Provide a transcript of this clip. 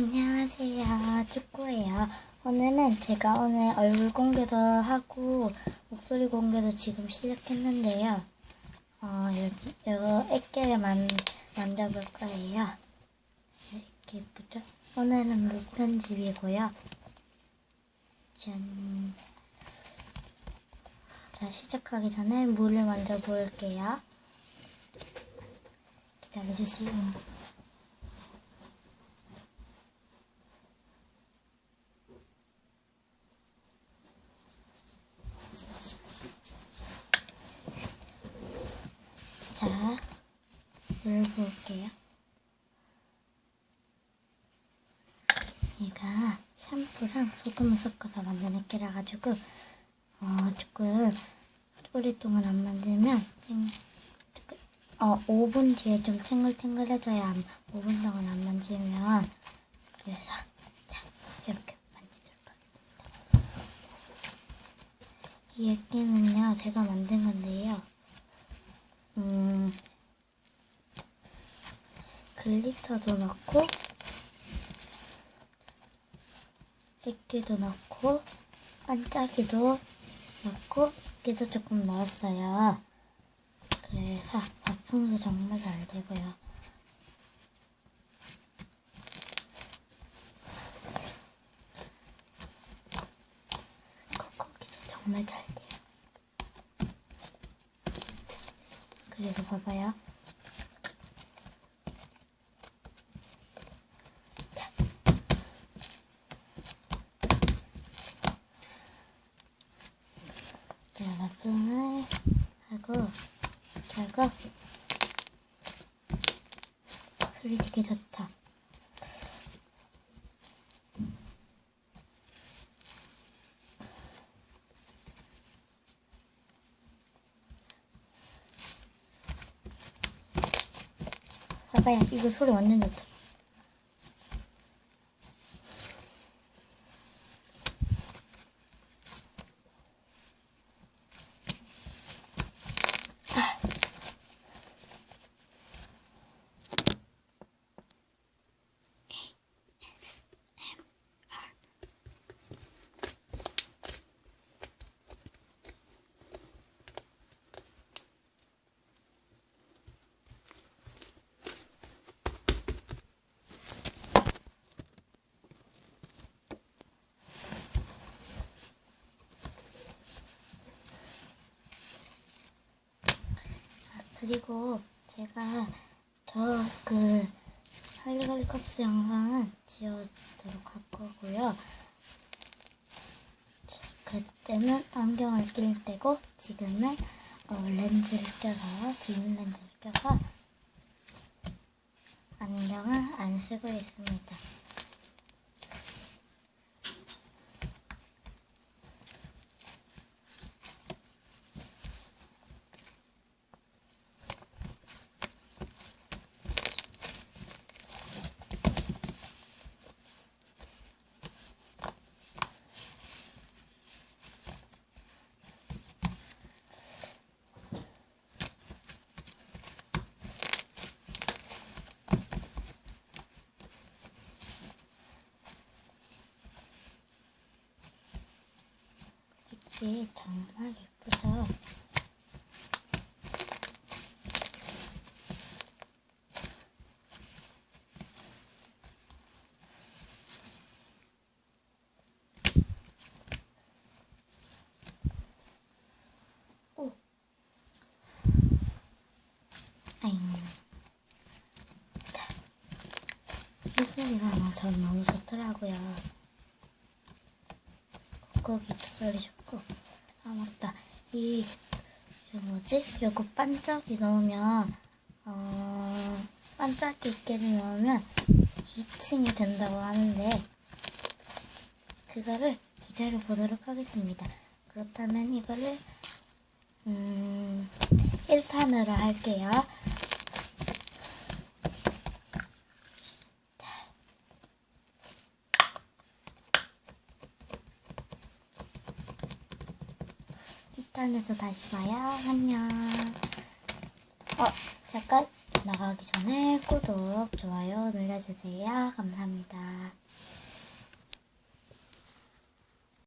안녕하세요. 축구예요. 오늘은 제가 오늘 얼굴 공개도 하고 목소리 공개도 지금 시작했는데요. 요거 액계를 만져볼 거예요. 이렇게 예쁘죠? 오늘은 물 편집이고요. 짠. 자, 시작하기 전에 물을 먼저 부을게요. 기다려주세요. 자, 물 부을게요. 얘가 샴푸랑 소금을 섞어서 만든 액기라 가지고 조금 오랫동안 안 만지면 5분 뒤에 좀 탱글탱글해져야 5분 동안 안 만지면. 그래서 자, 이렇게 만지도록 하겠습니다. 이 액기는요 제가 만든 건데요. 글리터도 넣고 액기도 넣고 반짝이도 넣고 액기도 조금 넣었어요. 그래서 발풍도 정말 잘 되고요. 콕콕이도 정말 잘 돼요. 그리고 봐봐요. 자, 제가 발풍을 하고 자고 소리 되게 좋죠? 봐봐요. 이거 소리 완전 좋죠? 그리고 제가 할리갈리 컵스 영상은 지워도록 할 거고요. 그때는 안경을 낄 때고 지금은 렌즈를 껴서 뒷 렌즈를 껴서 안경을 안 쓰고 있습니다. 이게 정말 예쁘죠? 오! 아잉. 자, 이 소리가 전 너무 좋더라고요. 콕콕이 소리 좋고. 아, 맞다. 이거 뭐지? 요거 반짝이 넣으면, 반짝이 있게를 넣으면 2층이 된다고 하는데, 그거를 기다려 보도록 하겠습니다. 그렇다면 이거를, 1탄으로 할게요. 티탄에서 다시 봐요. 안녕. 잠깐. 나가기 전에 구독, 좋아요 눌러주세요. 감사합니다.